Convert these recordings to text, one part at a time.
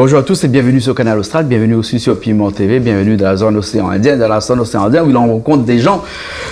Bonjour à tous et bienvenue sur Canal Austral, bienvenue aussi sur Piment TV, bienvenue dans la zone océan Indien. Dans la zone océan Indien, où l'on rencontre des gens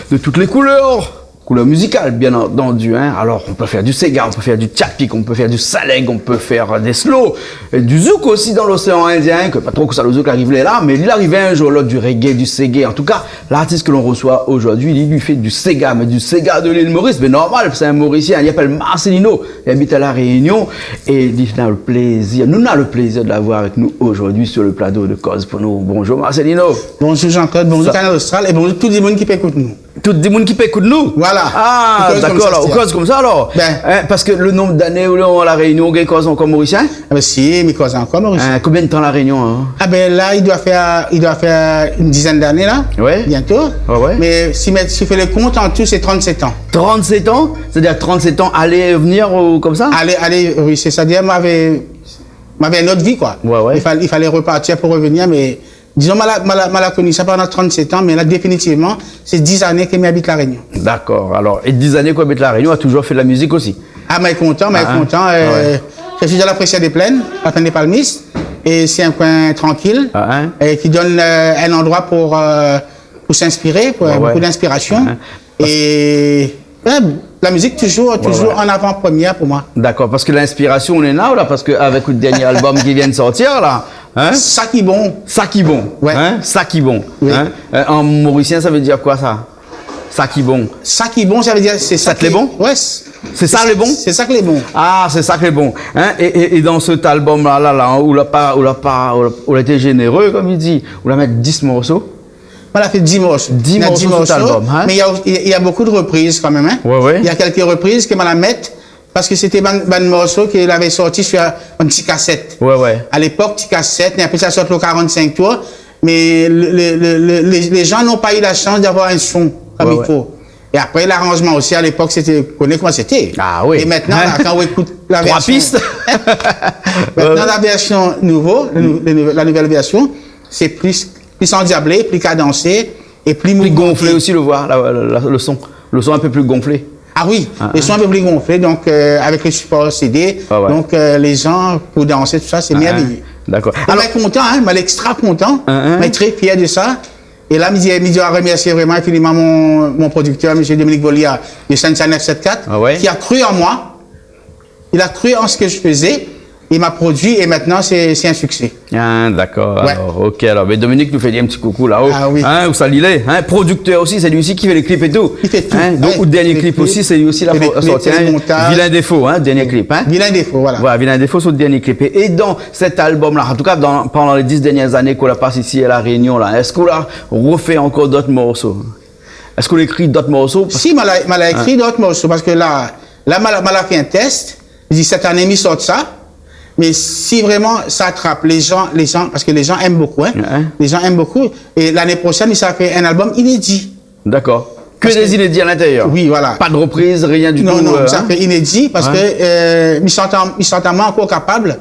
de toutes les couleurs musicales, bien entendu. Hein. Alors, on peut faire du Sega, on peut faire du tchapik, on peut faire du saleg, on peut faire des slow, et du zouk aussi dans l'océan Indien, que pas trop que ça le zouk arrivait là, mais il arrivait un jour l'autre du reggae, du Sega. En tout cas, l'artiste que l'on reçoit aujourd'hui, il lui fait du Sega, mais du Sega de l'île Maurice, mais normal, c'est un Mauricien, il s'appelle Marcelino, il habite à La Réunion, et il a le plaisir, nous avons le plaisir de l'avoir avec nous aujourd'hui sur le plateau de Cause pour nous. Bonjour Marcelino. Bonjour Jean-Claude, bonjour Canal Austral, et bonjour tous les gens qui écoutent nous. Tous les gens qui écoutent nous. Voilà. Ah, d'accord, alors, cause comme ça alors. Ben. Hein, parce que le nombre d'années où on a La Réunion, on cause encore Mauricien. Ah ben si, mais cause encore Mauricien. Combien de temps La Réunion hein? Ah ben là, il doit faire une dizaine d'années là. Ouais. Bientôt. Ouais. Mais si tu fais le compte en tout, c'est 37 ans. 37 ans? C'est-à-dire 37 ans aller et venir ou comme ça? Aller, oui, c'est-à-dire m'avait une autre vie quoi. Ouais. Il fallait repartir pour revenir, mais disons, m'a connu ça pendant 37 ans, mais là, définitivement, c'est 10 années qu'il m'habite La Réunion. D'accord. Alors, et 10 années qu'on habite La Réunion, a toujours fait de la musique aussi? Ah, mais content. Ouais. Je suis dans la Prairie des Plaines, à la Plaine des Palmistes, et c'est un coin tranquille, et qui donne un endroit pour s'inspirer, pour beaucoup d'inspiration. Et la musique, toujours en avant-première pour moi. D'accord. Parce que l'inspiration, on est là, parce qu'avec le dernier album qui vient de sortir, là, hein? Ça qui bon. Ça qui bon. Ouais. Hein? Ça qui bon. Oui. Hein? En mauricien, ça veut dire quoi ça? Ça qui bon. Ça qui bon, ça veut dire c'est ça qui est bon? Ouais. C'est ça le bon? C'est ça qui est bon. Ah, c'est ça qui est bon. Hein? Et dans cet album là, où on a été généreux, comme il dit, on a mis 10 morceaux. On a fait 10 morceaux. 10 morceaux sur cet album. Hein? Mais il y a beaucoup de reprises quand même. Hein? Ouais. Il y a quelques reprises que je la mettre. Parce que c'était un morceau qu'il avait sorti sur un petit cassette. Ouais. À l'époque, petit cassette, et après ça sort le 45 tours. Mais les gens n'ont pas eu la chance d'avoir un son comme il faut. Et après, l'arrangement aussi, à l'époque, c'était, connais comment c'était. Ah oui. Et maintenant, là, quand on écoute la version. 3 pistes. Maintenant, la version la nouvelle version, c'est plus endiablé, plus cadencé, et plus gonflé aussi, le son. Le son un peu plus gonflé. Ah oui, les sons un peu plus gonflés, donc avec le support CD, donc les gens, pour danser, tout ça, c'est merveilleux. D'accord. Alors, je suis content, je suis extra content, je suis très fier de ça. Et là, je dois remercier vraiment infiniment mon producteur, M. Dominique Volia, de Sensa 974, qui a cru en moi. Il a cru en ce que je faisais. Il m'a produit et maintenant c'est un succès. Ah, d'accord. Alors, ok. Alors, mais Dominique nous fait dire un petit coucou là-haut. Ah oui. Hein, où ça l'est. Hein, producteur aussi, c'est lui aussi qui fait les clips et tout. Il fait tout. Hein, donc, le dernier clip aussi, c'est lui aussi la sortie. Vilain défaut, hein, dernier clip. Hein. Vilain défaut, voilà. Voilà, Vilain défaut sur le dernier clip. Et dans cet album-là, en tout cas, pendant les 10 dernières années qu'on a passé ici à La Réunion, là, est-ce qu'on a refait encore d'autres morceaux? Est-ce qu'on a écrit d'autres morceaux? Si, m'a écrit d'autres morceaux parce que là, m'a fait un test. Je dis cette année, il sort ça. Mais si vraiment ça attrape les gens, parce que les gens aiment beaucoup, hein. Les gens aiment beaucoup. Et l'année prochaine, ça fait un album inédit. D'accord. Que des inédits à l'intérieur. Oui, voilà. Pas de reprise, rien du tout. Non, ça fait inédit parce que ils sont moi encore capables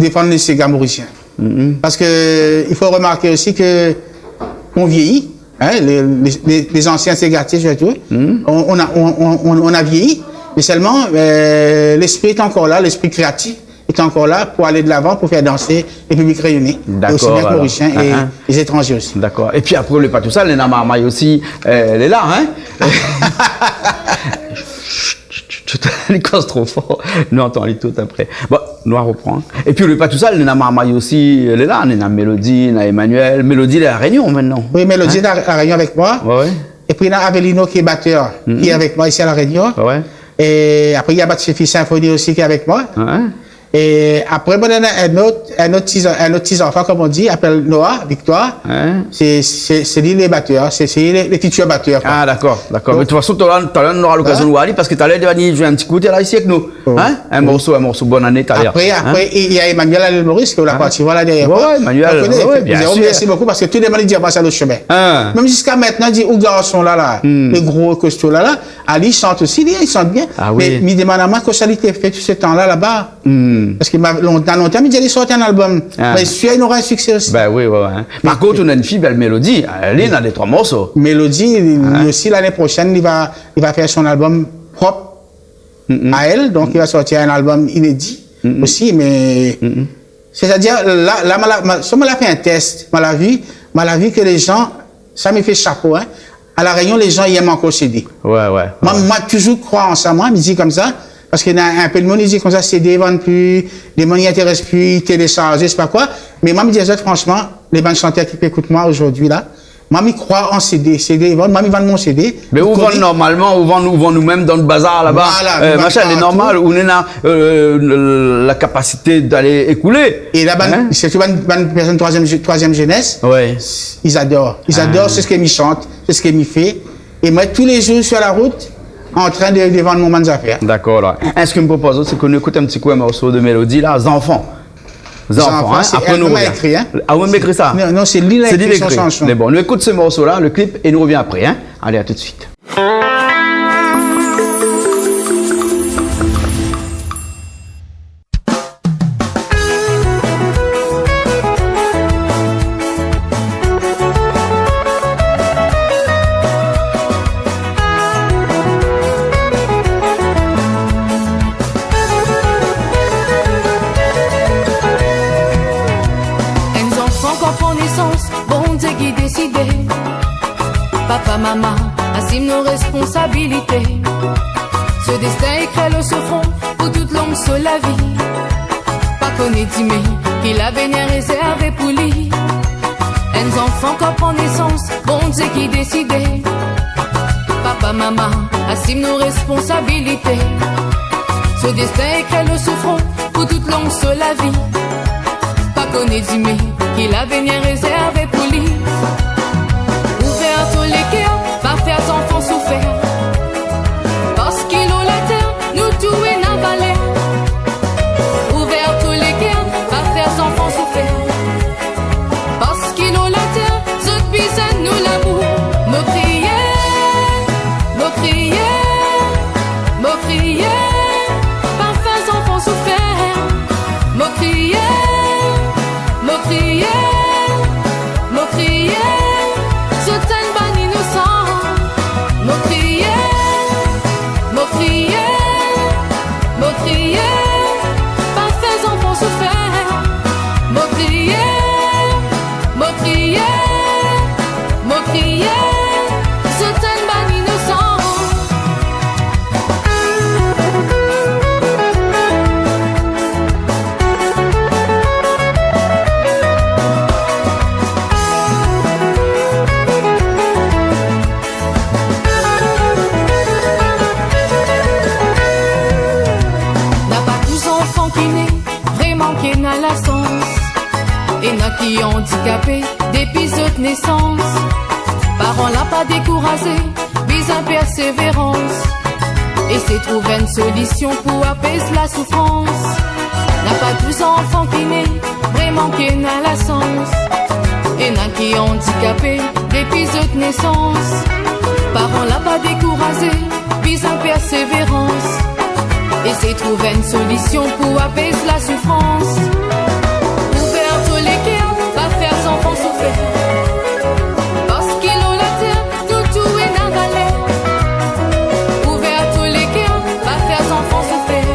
de défendre les Sega mauriciens. Parce que il faut remarquer aussi que on vieillit, hein, les anciens Ségatiers surtout. On a vieilli, mais seulement l'esprit est encore là, l'esprit créatif est encore là pour aller de l'avant, pour faire danser les publics réunis. D'accord. Aussi bien mauriciens et les étrangers aussi. D'accord. Et puis après, pas tout ça, Léna Marmaille aussi, elle est là, hein? Elle cause trop fort. Nous entendons tout après. Bon, nous reprendre. Et puis, pas tout ça, Léna Marmaille aussi, elle est là. Léna Mélodie, Léna Emmanuel. Mélodie, elle est à La Réunion maintenant. Oui, Mélodie est à La Réunion avec moi. Ouais. Et puis, il y a Avelino qui est batteur, qui est avec moi ici à La Réunion. Ouais. Et après, il y a Batchefi Symphonie aussi qui est avec moi. Et après, bon, il y a un autre petit enfant, comme on dit, appelle Noah, Victoire. C'est lui les batteurs, c'est les futurs batteurs. Ah, d'accord. Mais de toute façon, tu auras l'occasion de voir parce que tu as l'air de venir jouer un petit coup, tu es là ici avec nous. Hein? Un morceau, bonne année, tu as l'air. Après, il y a Emmanuel à l'île Maurice, qui est la partie, voilà, derrière. Ouais, Emmanuel. Bien sûr. Merci beaucoup parce que tout le monde dit à passer le chemin. Même jusqu'à maintenant, il dit, où garçon là, les gros costauds là, Ali chante aussi, ils chantent bien. Mais il demande à moi que ça a été fait tout ce temps-là, là-bas. Parce que dans longtemps, il dit, sorti un album. Mais celui-là, il aura un succès aussi. Ben oui. Par contre, on a une fille, belle Mélodie. Elle est dans les 3 morceaux. Mélodie, lui aussi, l'année prochaine, il va faire son album propre à elle. Donc, il va sortir un album inédit aussi. Mais C'est-à-dire, là, si on m'a fait un test, m'a vu que les gens, ça me fait chapeau, hein. À la Réunion, les gens, ils aiment encore CD. Ouais. Moi, toujours croire en ça, moi, me dit comme ça. Parce qu'il y a un peu de monde, ils disent comme ça, CD, ils vendent plus, les gens n'y intéressent plus, ils téléchargent, je sais pas quoi. Mais moi, me dis, franchement, les bandes chanteurs qui écoutent moi aujourd'hui, là, moi, je crois en CD. Ils vendent mon CD. Mais où vendent normalement, où vend nous-mêmes dans le bazar là-bas. Voilà, machin, c'est normal, où on a la capacité d'aller écouler. Et là, c'est une personne troisième jeunesse. Ouais. Ils adorent. C'est ce qu'ils chantent, c'est ce qu'ils font. Et moi, tous les jours sur la route, en train de vendre mon affaires. D'accord, là. Ce que je me propose, c'est qu'on écoute un petit coup un morceau de mélodie, là, enfants. Enfants, hein? Après nous regarde. Écrit, hein? Ah, on m'écrit ça? Non, c'est lui qui a écrit son chanson. Mais bon, nous écoute ce morceau-là, le clip, et nous revient après, hein? Allez, à tout de suite. Papa, maman, assume nos responsabilités. Ce destin écrit le souffront pour toute longue sur la vie. Pas qu'on est dimé, qu'il a béni réservé pour lui. Un enfant qui prend naissance, bon Dieu qui décide. Papa, maman, assume nos responsabilités. Ce destin écrit le souffront pour toute longue sur la vie. Pas qu'on est dimé, qu'il a béni réservé pour lui. Tous les cœurs, va faire enfants souffrir. Parce qu'il a la terre, nous tout est navalé. Ouvert tous les cœurs, va faire enfants souffrir. Parce qu'il a la terre, zot bizarre nous l'amour. Me crier, va faire enfants souffrir. Me crier. Qui handicapé depuis cette naissance. Parents l'a pas découragé, mais en persévérance. Et c'est trouver une solution pour apaiser la souffrance. N'a pas tous enfants qui naissent, vraiment qui n'a la sens. Et n'a qui handicapé depuis cette naissance. Parents l'a pas découragé, mais en persévérance. Et c'est trouver une solution pour apaiser la souffrance. Les cœurs, va faire son enfant souffrir. Parce qu'il a la terre, nous tout est navalé. Ouvert tous les cœurs, va faire son enfant souffrir.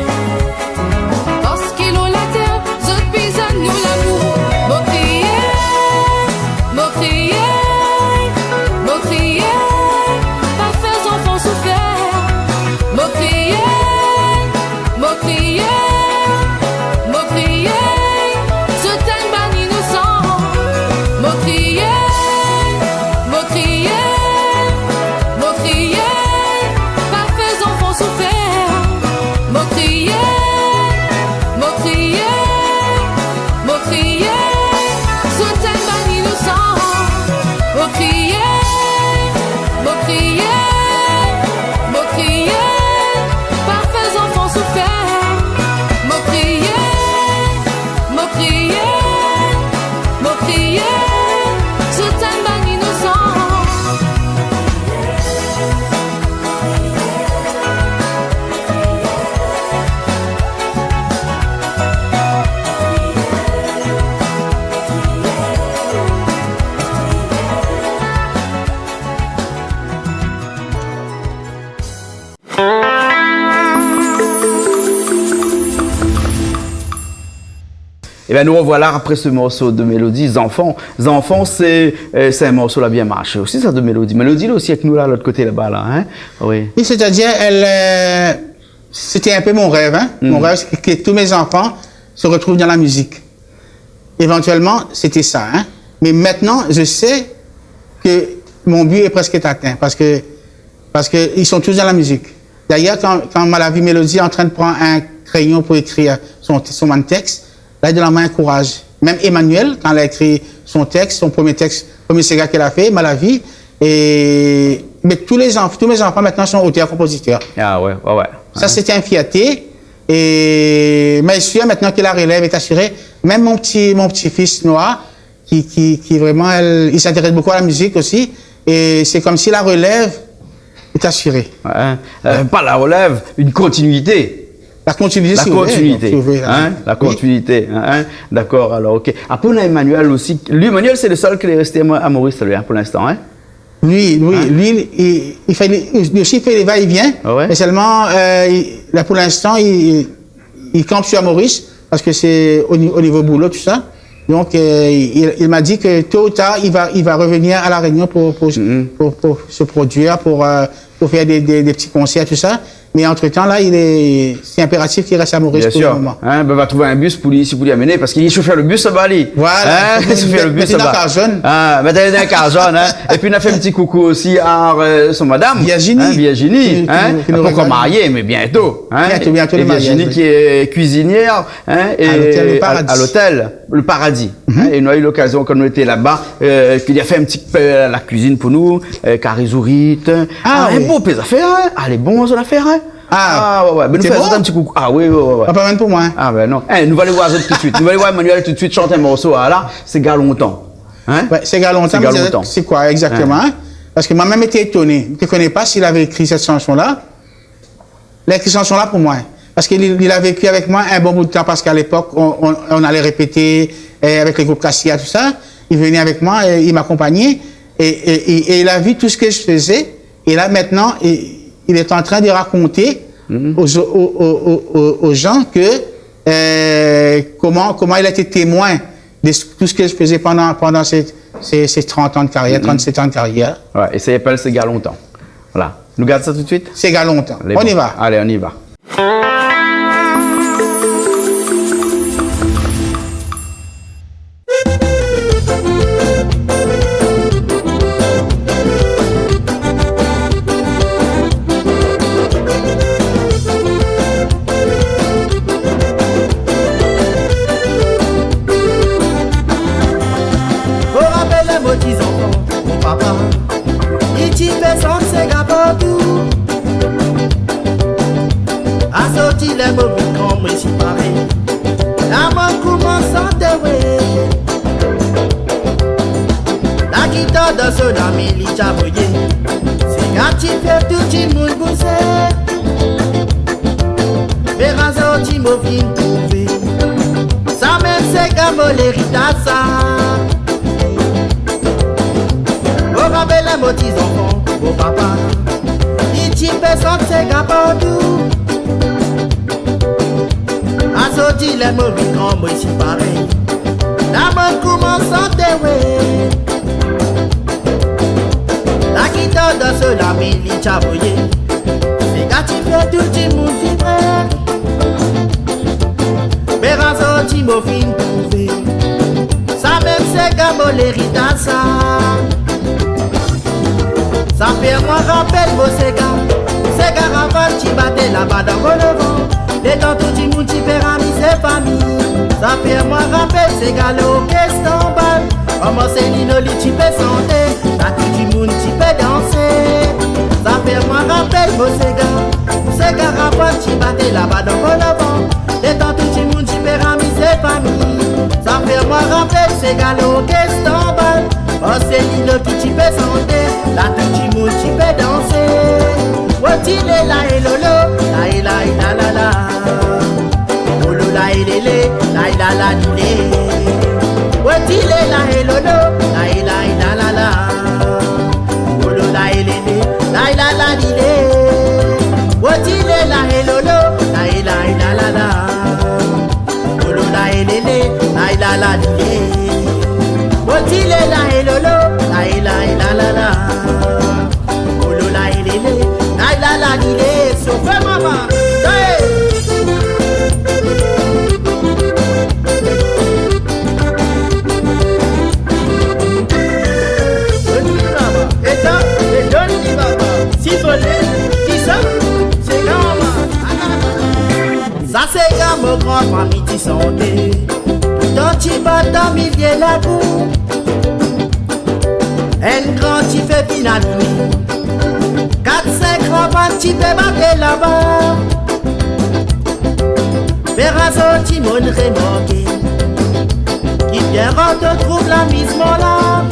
Parce qu'il a la terre, zot bizarre nous l'amour. Me crier, va faire son enfant souffrir. Me crier. bien, nous revoilà après ce morceau de Mélodie, Enfants. Enfants, c'est un morceau là bien marché aussi, ça, de Mélodie. Mélodie, là aussi, avec nous, là, l'autre côté, là-bas, là, hein? Oui. Oui, c'est-à-dire, c'était un peu mon rêve, hein. Mon rêve, c'est que tous mes enfants se retrouvent dans la musique. Éventuellement, c'était ça, hein. Mais maintenant, je sais que mon but est presque atteint, parce que ils sont tous dans la musique. D'ailleurs, quand Malavi Mélodie est en train de prendre un crayon pour écrire son texte, là, il donne la main un courage. Même Emmanuel, quand elle a écrit son texte, son premier Sega qu'elle a fait, Malavi, mais tous mes enfants maintenant sont auteurs-compositeurs. Ah ouais. Ça, c'était une fierté. Mais je suis sûr maintenant que la relève est assurée. Même mon petit-fils Noah, qui vraiment, il s'intéresse beaucoup à la musique aussi. Et c'est comme si la relève est assurée. Pas la relève, une continuité. La continuité, La continuité. D'accord, alors, ok. Après, on a Emmanuel aussi. Lui, Emmanuel, c'est le seul qui est resté à Maurice, lui, pour l'instant, hein? Lui, il fait les va-et-vient, mais seulement, là, pour l'instant, il campe sur Maurice, parce que c'est au niveau boulot, tout ça. Donc, il m'a dit que tôt ou tard, il va revenir à La Réunion pour se produire, pour faire des petits concerts, tout ça. Mais entre-temps, là, c'est impératif qu'il reste à Maurice pour le moment. Hein, va trouver un bus pour lui amener, parce qu'il est chauffeur le bus à Bali. Voilà. Chauffeur le bus à Bali. Mais t'as un car jaune, hein. Et puis, on a fait un petit coucou aussi à son madame. Virginie. Pas encore mariée, mais bientôt. Bientôt le mariage. Virginie qui est cuisinière, et à l'hôtel, le Paradis. Et nous avons eu l'occasion, quand on était là-bas, qu'il a fait un petit peu la cuisine pour nous, carizourite. Un beau pèse à faire, hein. Elle est bonne, ça à faire, hein. Mais nous faisons un petit coucou. Oui. Pas même pour moi. Non. Nous allons aller voir tout de suite. Nous allons voir Emmanuel tout de suite chanter un morceau. Là, c'est gars longtemps. C'est gars longtemps. C'est quoi exactement? Parce que moi-même été étonné. Je ne connais pas s'il avait écrit cette chanson-là. Il a écrit cette chanson-là pour moi. Parce qu'il a vécu avec moi un bon bout de temps. Parce qu'à l'époque, on allait répéter avec les groupes Cassia, tout ça. Il venait avec moi, il m'accompagnait. Et il a vu tout ce que je faisais. Et là, maintenant, il est en train de raconter aux gens que comment il a été témoin de tout ce que je faisais pendant ces 30 ans de carrière, 37 ans de carrière. Ouais, et ça s'appelle C'est gars longtemps. Voilà. Nous gardons ça tout de suite? C'est gars longtemps. On y va. Allez, on y va. Ça fait moi rappel vos Sega avant tu battais là-bas dans le vent. Les temps tout le monde tu perds amis c'est famille. Ça fait moi rappel Sega le question balle. Comment c'est l'inoli tu peux chanter. Là tout le monde tu peux danser. Ça fait moi rappel vos Sega avant tu battais là-bas dans le vent. Les temps tout le monde tu perds amis c'est famille. Ça fait moi rappel Sega le question balle. Oh c'est l'inoli tu peux chanter. Là tout le monde tu peux danser. Wotile la elolo, la ila ila la la. Olo la elele, la ila la dile. Wotile la elolo, la ila ila la la. Olo la elele, la ila la dile. Wotile la elolo, la ila ila la la. Olo la elele, la la la dilé. Otile la elolo, la la la. Olo la elele, la la dilé. Sauve maman. Ça c'est comme au grand famille qui santé. Dans tu vas dans milieu la cour. Un grand tu fais finalité. 4-5 grands tu fais battre là-bas. Verrazo tu m'en remarqué. Qui vient rendre trouve la mise là.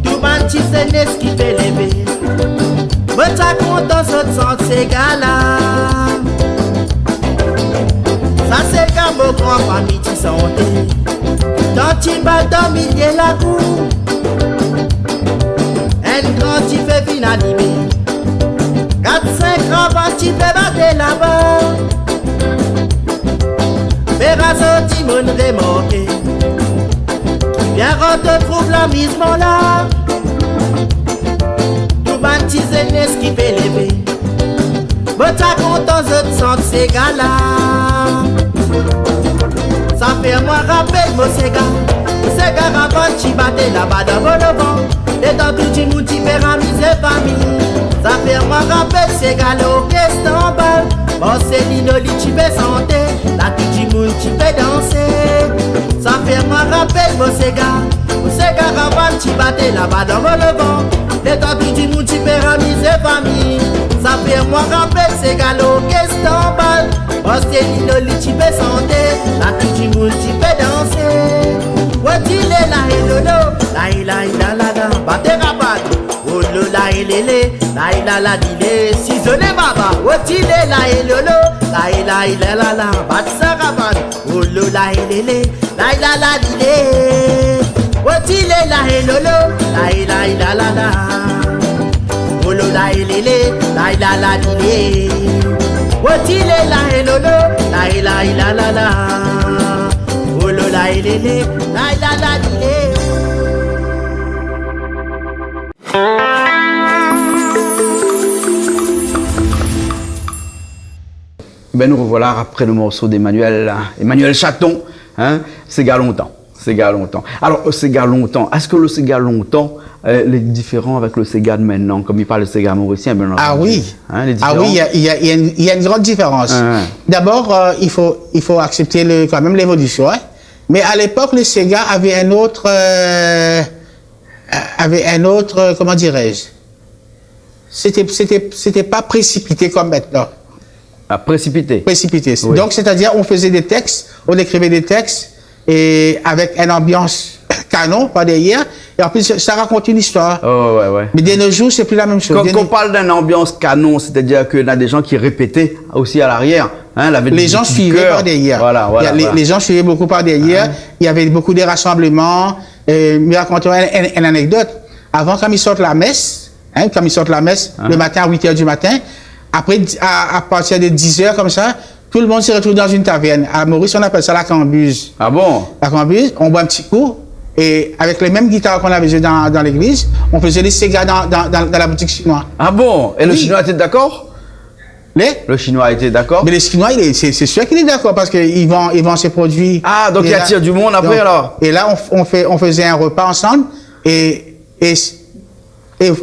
Tout ban tu sais n'est ce qui fait lever. Mais t'as content ce sens ces gars-là. Ça c'est comme au grand famille qui santé. Dans tu vas dans milieu la cour. Un grand tu fais fin animé. 4-5 grands tu fais battre là-bas. Verrazo tu m'en remarqué. Qui vient rendre trouve la mise là. Petit zénès qui fait lever. Mais t'as content de sentir ces gars-là. Ça fait moi rappeler moi ces gars. Ces gars avant qui battaient là-bas dans le vent. Et dans tout le monde qui fait ramiser famille. Ça fait moi rappeler ces gars-là au Kestamble. Bon c'est l'inoli qui fait santé. Là tout le monde qui fait danser. Ça fait moi rappeler moi ces gars. Ces gars avant qui battaient là-bas dans le vent. Et dans tout le monde qui fait ramiser famille. Ça fait moi rappeler ces gars-là qui s'emballent. Parce que l'inoli qui fait santé. Là tout le monde qui fait danser. Ouais il est là et lolo. La la. Battez rabat. Oh lo la et lélé. La dilé. Cisionné baba. Ouais il est là et lolo. La. Battez ça rabat. Oh lo la et lélé. La dilé. Otile la elolo, la. Olo la elele, la dilé. Otile la elolo, la. Olo la elele, la dilé. Ben nous revoilà après le morceau d'Emmanuel Chaton, hein, Sega longtemps. Alors, Sega longtemps, est-ce que le Sega longtemps est différent avec le Sega de maintenant, comme il parle de Sega mauricien? Ah oui, hein, il y a une grande différence. D'abord, il faut accepter quand même l'évolution. Hein? Mais à l'époque, le Sega avait un autre, comment dirais-je? C'était pas précipité comme maintenant. Ah, précipité. Oui. Donc, c'est-à-dire, on faisait des textes, on écrivait des textes, et avec une ambiance canon par derrière, et en plus ça raconte une histoire. Oh, ouais. Mais de nos jours, c'est plus la même chose. Quand on parle d'une ambiance canon, c'est-à-dire qu'il y a des gens qui répétaient aussi à l'arrière. Hein, les gens suivaient par derrière. Voilà. Les gens suivaient beaucoup par derrière. Il y avait beaucoup de rassemblements. Mais racontons une anecdote. Avant, quand ils sortent la messe, le matin à 8h du matin, après, à partir de 10h comme ça, tout le monde se retrouve dans une taverne. À Maurice, on appelle ça la cambuse. Ah bon? La cambuse, on boit un petit coup. Et avec les mêmes guitares qu'on avait jouées dans l'église, on faisait des Sega dans la boutique chinoise. Ah bon? Et le Chinois était d'accord? Le Chinois était d'accord? Mais le Chinois, c'est sûr qu'il est d'accord parce qu'il vend ses produits. Ah, donc il attire du monde après alors? Et là, on faisait un repas ensemble et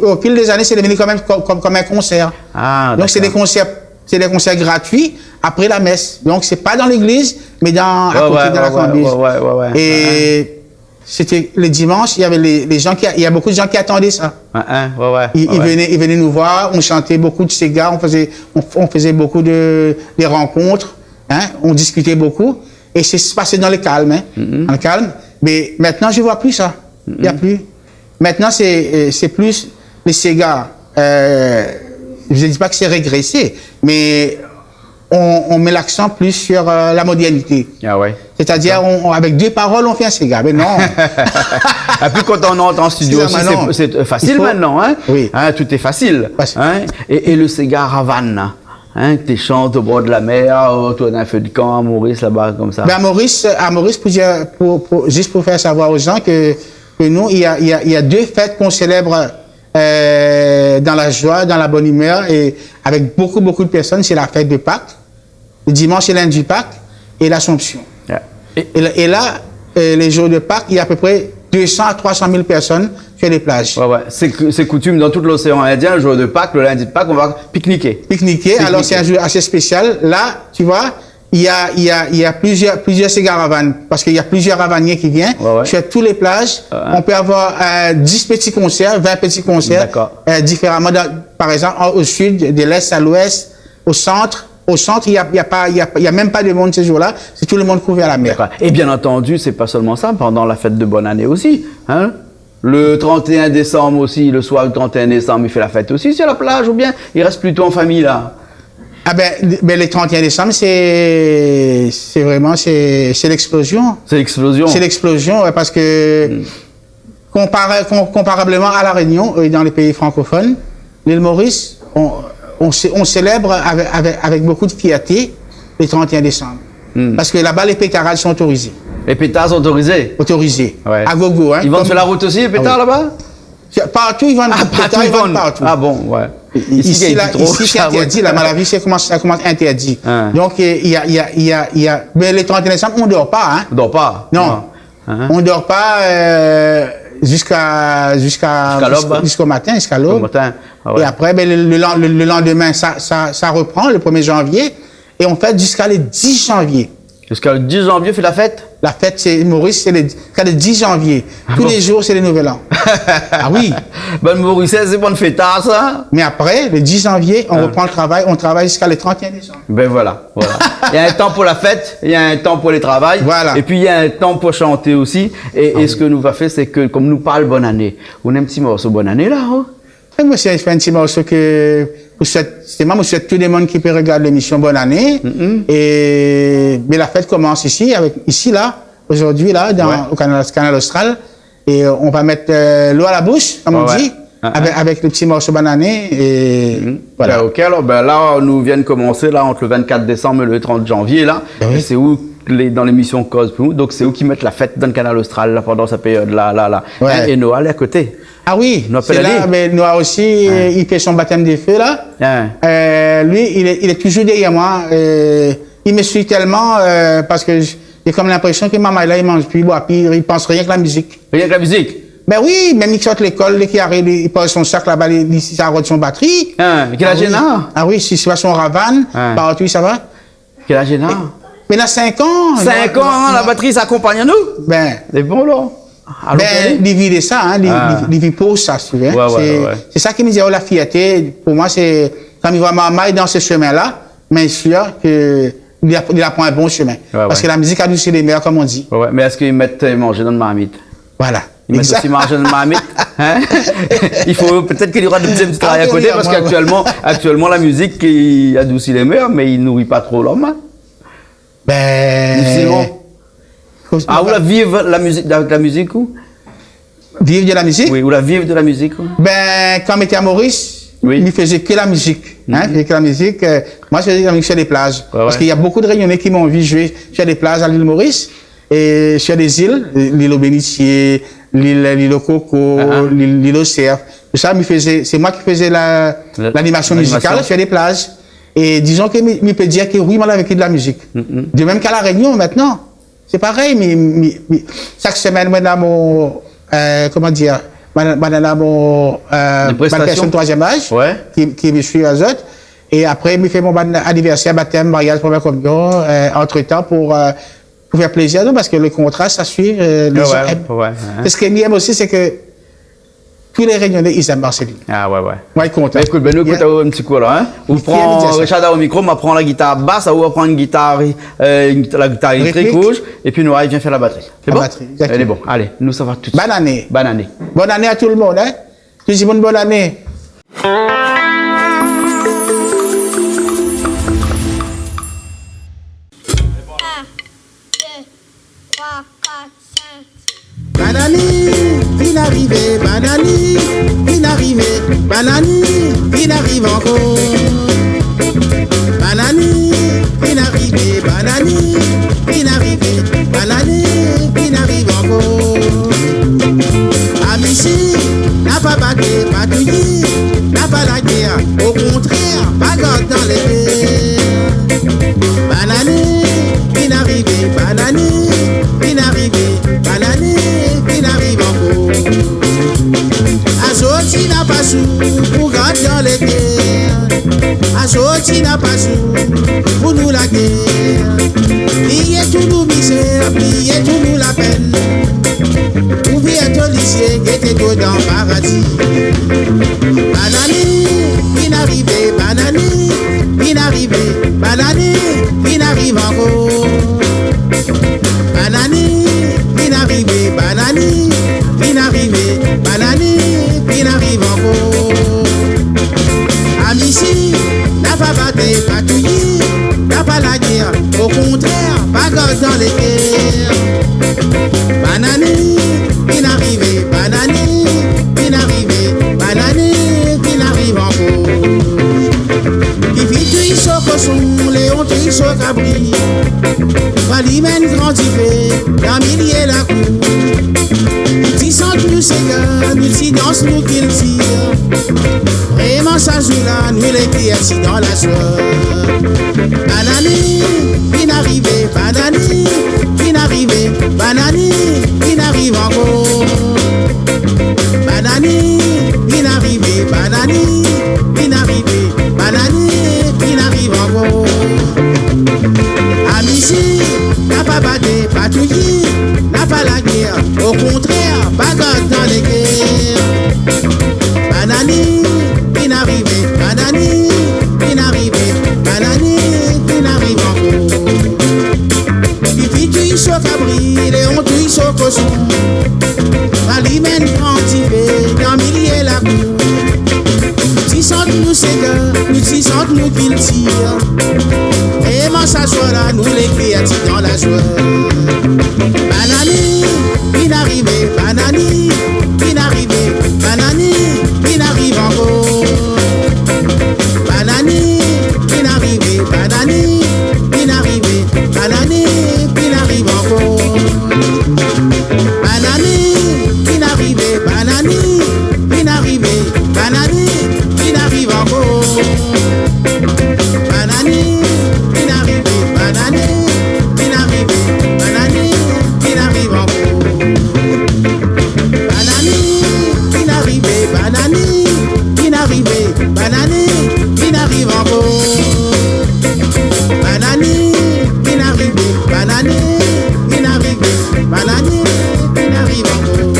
au fil des années, c'est devenu quand même comme un concert. Ah, donc c'est des concerts gratuits après la messe. Donc c'est pas dans l'église, mais à côté de la cambuse. Et c'était le dimanche, il y avait il y a beaucoup de gens qui attendaient ça. Ils venaient nous voir, on chantait beaucoup de Sega, on faisait beaucoup de rencontres, hein, on discutait beaucoup, et c'est passé dans le calme, dans le calme. Mais maintenant, je vois plus ça. Il y a plus. Maintenant, c'est plus les Sega. Je ne dis pas que c'est régressé, mais on met l'accent plus sur la modernité. Ah ouais. C'est-à-dire, avec 2 paroles, on fait un Sega. Mais non. Et puis quand on entre en studio aussi, c'est facile maintenant. Hein? Oui. Hein, tout est facile. Hein? Et le Sega Ravane. hein, que tu chantes au bord de la mer, autour d'un feu de camp à Maurice, là-bas, comme ça. Ben à Maurice, juste pour faire savoir aux gens que nous, il y a 2 fêtes qu'on célèbre dans la joie, dans la bonne humeur et avec beaucoup de personnes. C'est la fête de Pâques, le dimanche et lundi de Pâques et l'Assomption. Yeah. Et là, les jours de Pâques, il y a à peu près 200 à 300 000 personnes sur les plages. Ouais. C'est coutume dans tout l'océan Indien, le jour de Pâques, le lundi de Pâques, on va pique-niquer. Alors c'est un jour assez spécial. Là, tu vois, il y a plusieurs ces caravanes, parce qu'il y a plusieurs caravaniers qui viennent sur toutes les plages. On peut avoir 10 petits concerts, 20 petits concerts, différemment. Par exemple, au sud, de l'est à l'ouest, au centre. Au centre, il y a même pas de monde ces jours-là. C'est tout le monde couvert à la mer. Et bien entendu, c'est pas seulement ça, pendant la fête de bonne année aussi, hein. Le 31 décembre aussi, le soir du 31 décembre, il fait la fête aussi sur la plage, ou bien il reste plutôt en famille là? Ah ben le 31 décembre, c'est vraiment l'explosion. C'est l'explosion. C'est l'explosion, parce que comparablement à La Réunion et dans les pays francophones, l'île Maurice, on célèbre avec beaucoup de fierté le 31 décembre. Parce que là-bas, les pétarades sont autorisées. Les pétards sont autorisés? Autorisés. Ouais. À gogo, hein. Ils vendent sur la route aussi, les pétards, là-bas? Partout, ils vendent des pétards, ils vendent partout. Ah bon, ouais. Ici, c'est interdit. La maladie, ça commence interdit. Donc, il y a, mais le 31 décembre, on ne dort pas, hein. On ne dort pas? Non. On ne dort pas, jusqu'au matin, jusqu'à l'aube. Et après, le lendemain, ça reprend, le 1er janvier, et on fait jusqu'à le 10 janvier. Jusqu'à le 10 janvier, fait la fête? La fête, c'est Maurice, c'est le 10 janvier. Tous les jours, c'est le Nouvel An. Ah oui. Ben, Maurice, c'est bon de fêtard, ça. Mais après, le 10 janvier, on reprend le travail, on travaille jusqu'à le 31 décembre. Ben voilà. Il y a un temps pour la fête, il y a un temps pour les travails. Voilà. Et puis, il y a un temps pour chanter aussi. Et ce que nous va faire, c'est que, comme nous parle bonne année, on a un petit morceau bonne année, là, hein? Moi, c'est un petit morceau que, c'est moi, je souhaite tout le monde qui peut regarder l'émission Bonne Année. Mais la fête commence ici, là, aujourd'hui, là, au canal Austral. Et on va mettre l'eau à la bouche, comme on dit, avec le petit morceau Bonne Année. Et voilà. Ben, ok, alors, ben là, nous vient de commencer, là, entre le 24 décembre et le 30 janvier, là. Oui. C'est où, dans l'émission Cause pour nous. Donc, c'est où qui mettent la fête dans le canal Austral, là, pendant cette période-là, Ouais. Et Noah, est à côté. Ah oui, c'est là, mais Noah aussi, il fait son baptême des feux, là. Lui, il est toujours derrière moi. Il me suit tellement, parce que j'ai comme l'impression que maman, là, il mange plus, il boit plus, il pense rien que la musique. Rien que la musique? Ben oui, même il sort de l'école, dès qu'il arrive, il pose son sac là-bas, il s'arrête son batterie. Quel âge il a? Ah oui, si c'est son ravane, partout, ça va. Quel âge il a? Mais il a 5 ans. 5 ans, la batterie s'accompagne à nous? Ben. C'est bon, là. Ben, il vit de ça, hein, il vit pour ça, tu vois. C'est ça qui me dit, la fierté, pour moi, c'est, quand il voit maman dans ce chemin-là, mais sûr qu'il apprend un bon chemin. Parce que la musique adoucit les mères, comme on dit. Mais est-ce qu'ils mettent manger dans le marmite? Voilà. Ils mettent aussi manger dans le marmite, hein? Il faut, peut-être qu'il y aura de petits travail à côté, parce qu'actuellement, la musique, qui adoucit les mères, mais il nourrit pas trop l'homme, hein? Ben. Difficilement. Ou la vivre avec la musique, ou? Vivre de la musique? Oui, ou la vivre de la musique, ou? Ben, quand j'étais à Maurice, il faisait que la musique. Hein, il faisait que la musique. Moi, je faisais la musique sur les plages. Parce qu'il y a beaucoup de Réunionnais qui m'ont vu jouer sur des plages à l'île Maurice et sur des îles, l'île aux Bénitiers, l'île aux Coco, l'île aux Cerfs. Tout ça, c'est moi qui faisais l'animation musicale sur les plages. Et disons que je peux dire que oui, moi, avec de la musique. De même qu'à La Réunion, maintenant. C'est pareil, mais chaque semaine, madame, comment dire, madame, personne troisième âge, qui me suit aux autres. Et après, je fais mon anniversaire, baptême, mariage, première communion, entre-temps, pour faire plaisir, parce que le contrat, ça suit les gens aiment. Ce qu'ils aiment aussi, c'est que tous les Réunionnais, ils aiment Marceline. Ah ouais. Moi, je suis content. Écoute, nous écoute un petit coup là, hein. On prend Richard au micro, on prend la guitare basse, on va prendre une guitare, la guitare électrique rouge, et puis nous, il vient faire la batterie. C'est bon? Elle est bon. Allez, nous, ça va tout de suite. Bonne année. Bonne année. Bonne année à tout le monde, hein. Je dis bonne année. 3, 4, 5. Banani, il arrive, banani, il arrive, banani, il arrive encore. battu, patouille, n'a pas la guerre. Au contraire, bagarre dans les guerres. Banane, qui n'arrive, banane, qui n'arrive, banane, qui n'arrive encore. Azoti n'a pas sou pour garder dans les guerres. Azoti n'a pas sou pour nous la guerre. Pillez tout nous misère, pillez tout nous la peine. Oubliez ton lycée qui était dans le paradis. Banane, qui n'arrive, banane, qui n'arrive, banane, qui n'arrive encore. Banane, qui n'arrive, banane, qui n'arrive, banane, qui n'arrive encore. Amici, n'a pas battu, patouille, n'a pas la guerre. Au contraire, bagarre dans les guerres. Banane, qui n'arrive, banane, qui n'arrive, banane, qui n'arrive encore. Pipi, tu y sors cochon, Léon, tu y sors cabri. Valimène grandifé, dans millier la cour. Si sente nous c'est gars, nous si danse nous qu'il tire. Vraiment ça joue là, nous les criers si dans la soie. Banane, qui n'arrive, banane, qui n'arrive, banane, qui n'arrive encore. Banane, qui n'arrive, banane, qui n'arrive, banane, qui n'arrive encore. Amici, n'a pas battu, patouille, n'a pas la guerre. Au contraire, bagarre dans les guerres. Banane, qui n'arrive, banane, qui n'arrive, banane, qui n'arrive encore. Pipi, tu y sois cabri, Léon, tu y sois cochon. Valimène grandifé, dans millier la cour. Si sente nous c'est gars, nous si sente nous qu'il tire. Vraiment ça soit là, nous les créatifs dans la joie. Banane, qui n'arrive, banane, qui n'arrive, banane, qui n'arrive encore. Banane, qui n'arrive, banane, qui n'arrive, banane, qui n'arrive encore. Banane, qui n'arrive, banane, qui n'arrive, banane, qui n'arrive encore. Banane, qui n'arrive, banane, qui n'arrive, banane, qui n'arrive encore. Banane, qui n'arrive, banane, qui n'arrive, banane, qui n'arrive encore. Banane, qui n'arrive, banane, qui n'arrive, banane, qui n'arrive encore.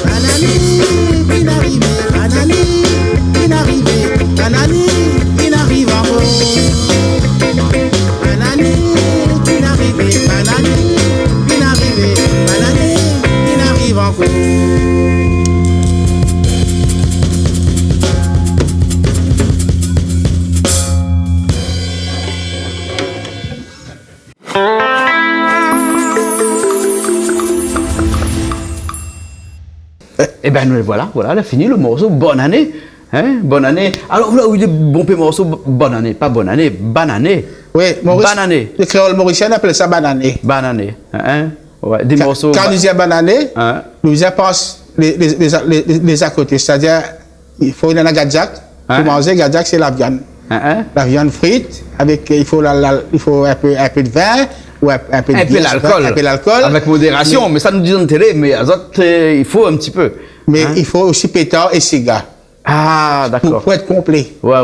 Banane, qui n'arrive, banane, qui n'arrive, banane, qui n'arrive encore. Banane, qui n'arrive, banane, qui n'arrive, banane, qui n'arrive encore. Eh ben nous voilà, voilà, on a fini le morceau. Bonne année, hein, bonne année. Alors là où il est bon petit morceau, bonne année, pas bonne année, banané. Oui, Maurice, Banané. le créole mauricien appelle ça banané. Banané, hein, ouais, des morceaux. Quand nous disons banané, Hein? nous disons pense les à côté. C'est-à-dire, il faut une gadjak. Hein? Pour manger, gadjak, c'est la viande. Hein? La viande frite, avec, il faut un peu de vin, ou un peu de bière, un peu d'alcool. Avec modération, mais ça nous dit en télé, mais à autres, il faut un petit peu. Mais Hein? il faut aussi pétard et cigare. Ah, d'accord. Pour être complet. Ouais,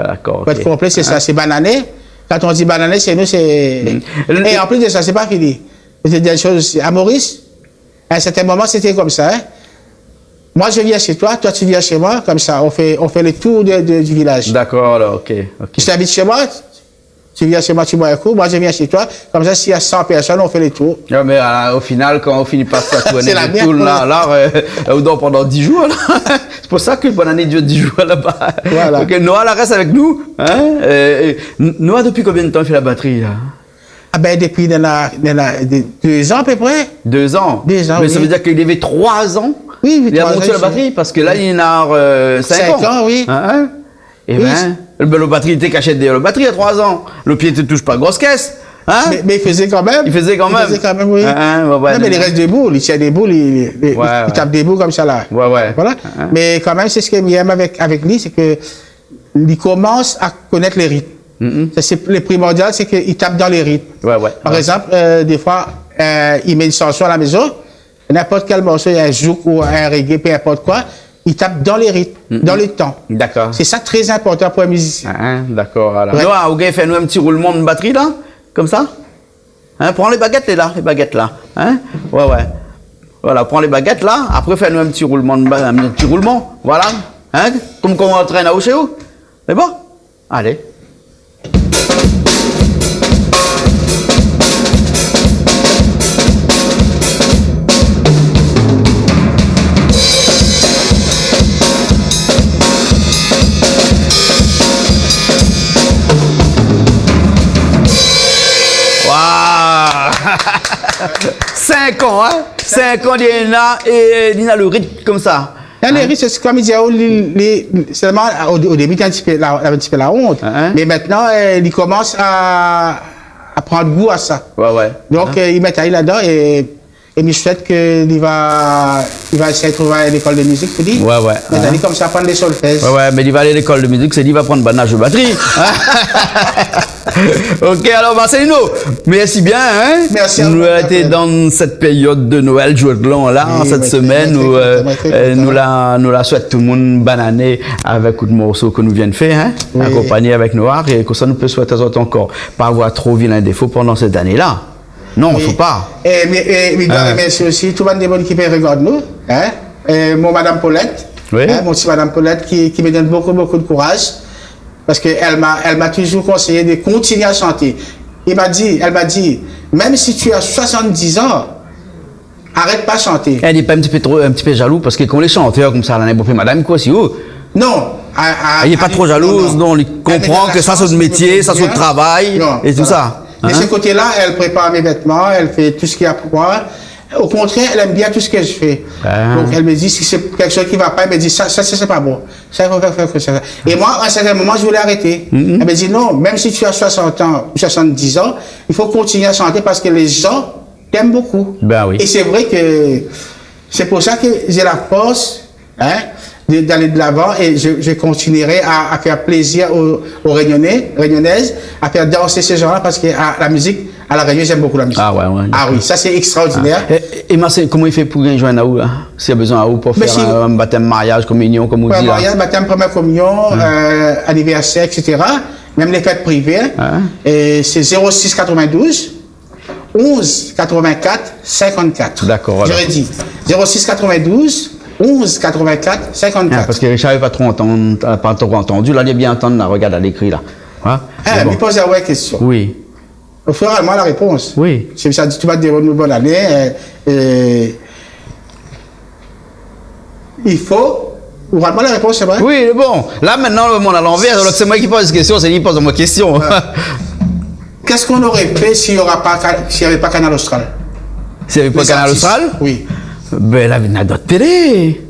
d'accord. Pour être ok. complet, c'est ça, c'est banané. Quand on dit banané, c'est nous, c'est. Mm. Et en plus de ça, c'est pas fini. C'est des choses aussi. À Maurice, à un certain moment, c'était comme ça. Hein. Moi, je viens chez toi, toi, tu viens chez moi, comme ça, on fait le tour du village. D'accord, alors, ok. Je t'invite chez moi, tu viens chez moi, tu bois un coup, moi, je viens chez toi. Comme ça, s'il y a 100 personnes, on fait le tour. Non, mais au final, quand on finit par se tourner C'est la le merde, tour, là, ouais. alors, on dort pendant 10 jours, là. C'est pour ça que bonne année dure 10 jours là-bas. Voilà. Ok, Noah, là, reste avec nous. Hein? Noah, depuis combien de temps il fait la batterie, là? Ah ben, depuis 2 ans à peu près. 2 ans. 2 ans, Mais ça oui. veut dire qu'il avait 3 ans. Oui, Il a 3 monté ans, la batterie parce que là, il a 5 5 ans. ans, oui. Hein? Et Oui. ben, le batterie était caché derrière le batterie à 3 ans. Le pied ne touche pas grosse caisse. Hein? Mais il faisait quand même. Il faisait quand même. Il faisait quand même, oui. Ouais, non, mais il reste debout, il tient debout, il tape debout comme ça là. Ouais. Voilà. Mais quand même, c'est ce que j'aime avec lui, c'est que il commence à connaître les rythmes. Ça, c'est le primordial, c'est qu'il tape dans les rythmes. Par exemple, des fois, il met une chanson à la maison, n'importe quel morceau, il y a un zouk ou un reggae, peu importe quoi, il tape dans les rythmes, dans le temps. D'accord. C'est ça très important pour un musicien. D'accord. Alors. Noah, ok, fais-nous un petit roulement de batterie là, comme ça. Hein, prends les baguettes là. Hein? Ouais. Voilà, prends les baguettes là. Après, fais-nous un petit roulement un petit roulement. Voilà. Hein? Comme qu'on entraîne à chez vous. C'est bon? Allez. Waouh! 5 ans, hein? 5 ans d'Ina et Dina le rythme comme ça. Les rythmes, c'est comme il dit, seulement au début, il a un petit peu la honte. Mais maintenant, il commence à prendre goût à ça. Donc, il met là-dedans et je souhaite qu'il va essayer de trouver à l'école de musique, tu dis. Mais il comme ça, prendre des solfèges. Mais il va aller à l'école de musique, c'est dit, il va prendre banage de batterie. Ok, alors Marcelino, merci bien. Hein? Merci à vous. Nous avons été dans cette période de Noël, jour de l'an, là, cette semaine, où nous la souhaitons tout le monde bonne année avec le morceau que nous venons de faire, hein? Accompagné avec Noir, et que ça nous peut souhaiter aux autres encore, pas avoir trop vilain défaut pendant cette année-là. Non, il ne faut pas. Mais merci aussi tout le monde qui regarde nous. Hein? Mon Madame Paulette, mon petit Madame Paulette qui me donne beaucoup de courage. Parce qu'elle m'a toujours conseillé de continuer à chanter. Elle m'a dit, même si tu as 70 ans, arrête pas de chanter. Elle n'est pas un petit peu jaloux parce que quand les chanteurs comme ça, elle n'a pas fait madame quoi, si où? Non. Elle n'est pas trop jalouse, non. Elle comprend que ça c'est le métier, ça c'est le travail et tout ça. De ce côté-là, elle prépare mes vêtements, elle fait tout ce qu'il y a pour moi. Au contraire, elle aime bien tout ce que je fais. Donc, elle me dit, si c'est quelque chose qui ne va pas, elle me dit, ça c'est pas bon. Ça, il faut faire ça. Et moi, à un certain moment, je voulais arrêter. Elle me dit, non, même si tu as 60 ans ou 70 ans, il faut continuer à chanter parce que les gens t'aiment beaucoup. Et c'est vrai que c'est pour ça que j'ai la force, d'aller de l'avant et je continuerai à faire plaisir aux Réunionnaises, à faire danser ces gens-là parce que la musique, à la Réunion, j'aime beaucoup la musique. Ah oui, ça c'est extraordinaire. Et Marcel, comment il fait pour joindre à où là? S'il y a besoin à où pour faire un baptême, mariage, communion, comme on dit là? Mariage, baptême, première communion, anniversaire, etc. Même les fêtes privées. Et c'est 06 92 11 84 54. D'accord. J'aurais dit 06 92 11 84 54. Parce que Richard n'avait pas trop entendu. Là, il est bien entendu. Regarde à l'écrit là. Il pose la question. Oui. Il faut vraiment la réponse. Oui. C'est ça, tu vas dire une bonne année. Il faut. Vraiment la réponse, c'est vrai? Oui, bon. Là, maintenant, le monde à l'envers. Alors, c'est moi qui pose une question, c'est lui qui pose ma question. Qu'est-ce qu'on aurait fait s'il n'y avait pas Canal Austral? S'il n'y avait pas Canal Austral? Oui. Ben là, il y a d'autres télé.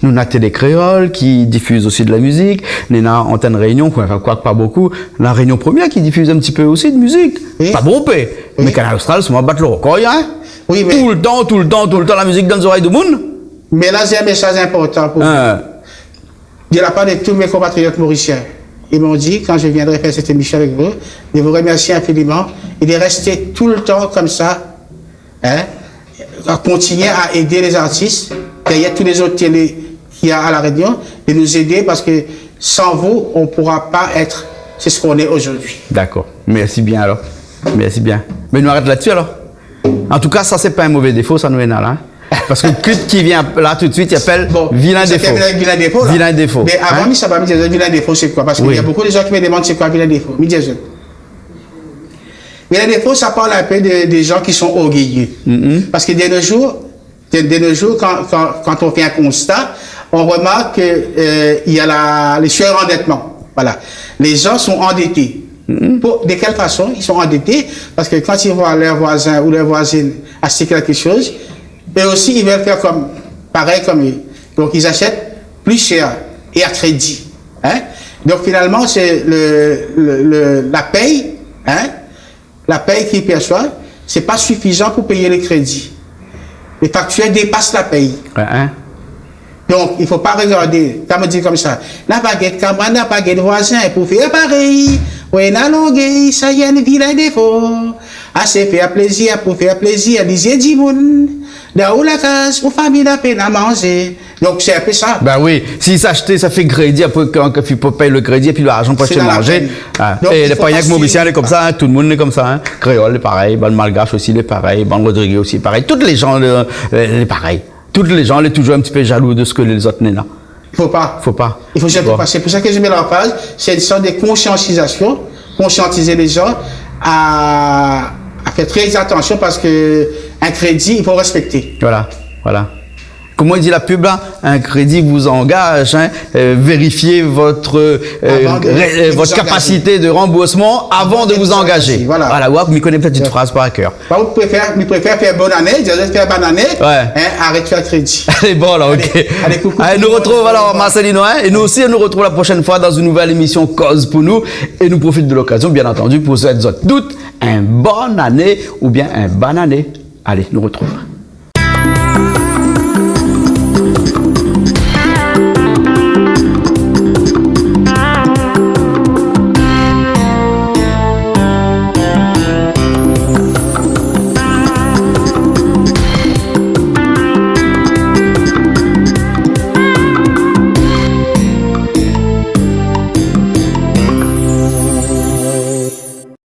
Nous avons télé créole qui diffuse aussi de la musique. Nous avons Antenne Réunion, quoi pas beaucoup. La Réunion Première qui diffuse un petit peu aussi de musique. Pas bon, mais Canal Austral, c'est moi battre le record, hein? Oui, mais... Tout le temps, la musique dans les oreilles du monde. Mais là, j'ai un message important pour vous. De la part de tous mes compatriotes mauriciens. Ils m'ont dit, quand je viendrai faire cette émission avec vous, de vous remercier infiniment et de rester tout le temps comme ça, à continuer à aider les artistes, derrière tous les autres télés qu'il y a à la Réunion, de nous aider parce que sans vous, on ne pourra pas être ce qu'on est aujourd'hui. D'accord. Merci bien alors. Merci bien. Mais nous arrêtons là-dessus alors. En tout cas, ça, c'est pas un mauvais défaut, ça nous est là. Parce que le clip qui vient là tout de suite, il appelle vilain défaut. Vilain défaut. Là. Vilain défaut. Mais avant, ça va me dire vilain défaut, c'est quoi? Parce qu'il y a beaucoup de gens qui me demandent c'est quoi vilain défaut. Vilain défaut, ça parle un peu des gens qui sont orgueilleux. Parce que de nos jours, quand on fait un constat, on remarque qu'il y a les surendettements. Voilà. Les gens sont endettés. De quelle façon ils sont endettés? Parce que quand ils voient leur voisin ou leur voisine acheter quelque chose, eux aussi ils veulent faire pareil comme eux. Donc ils achètent plus cher et à crédit. Donc finalement c'est la paye la paye qu'il perçoit, c'est pas suffisant pour payer les crédits. Les factures dépassent la paye. Ouais, hein? Donc, il ne faut pas regarder, comme me dit comme ça, la baguette camarade, la baguette voisin, pour faire pareil. Oui, la longue, ça y est, une vilain défaut. Assez faire plaisir, pour faire plaisir, lisez du monde. Là où la case, où famille n'a peine à manger. Donc, c'est un peu ça. Ben oui, s'il s'achetait, ça fait crédit, après, quand il faut payer le crédit, et puis l'argent pour acheter manger. Ah. Et les païens mauriciens, est comme ça, hein, tout le monde est comme ça, hein. Créole, est pareil, bon malgache aussi, est pareil, bon Rodrigue aussi, pareil. Tous les gens, est pareil. Tous les gens, sont toujours un petit peu jaloux de ce que les autres n'ont là. Il faut pas. Faut pas. Il faut surtout pas. C'est pour ça que je mets l'emphase. C'est une sorte de conscientisation. Conscientiser les gens à faire très attention parce que un crédit, il faut respecter. Voilà, voilà. Comment il dit la pub là? Un crédit vous engage, hein, vérifiez votre capacité de remboursement avant de vous engager. Voilà. Voilà, ouais, vous m'y connaissez peut-être une phrase par cœur. Vous préférez faire bonne année, faire bonne année, Ouais. hein, arrête de faire crédit. Allez, bon là, ok. Allez, coucou. Allez, nous retrouvons alors Marcelino, hein, et nous aussi, on nous retrouve la prochaine fois dans une nouvelle émission Cause pour nous, et nous profitons de l'occasion, bien entendu, pour souhaiter toutes une bonne année ou bien une bonne année. Allez, nous retrouvons.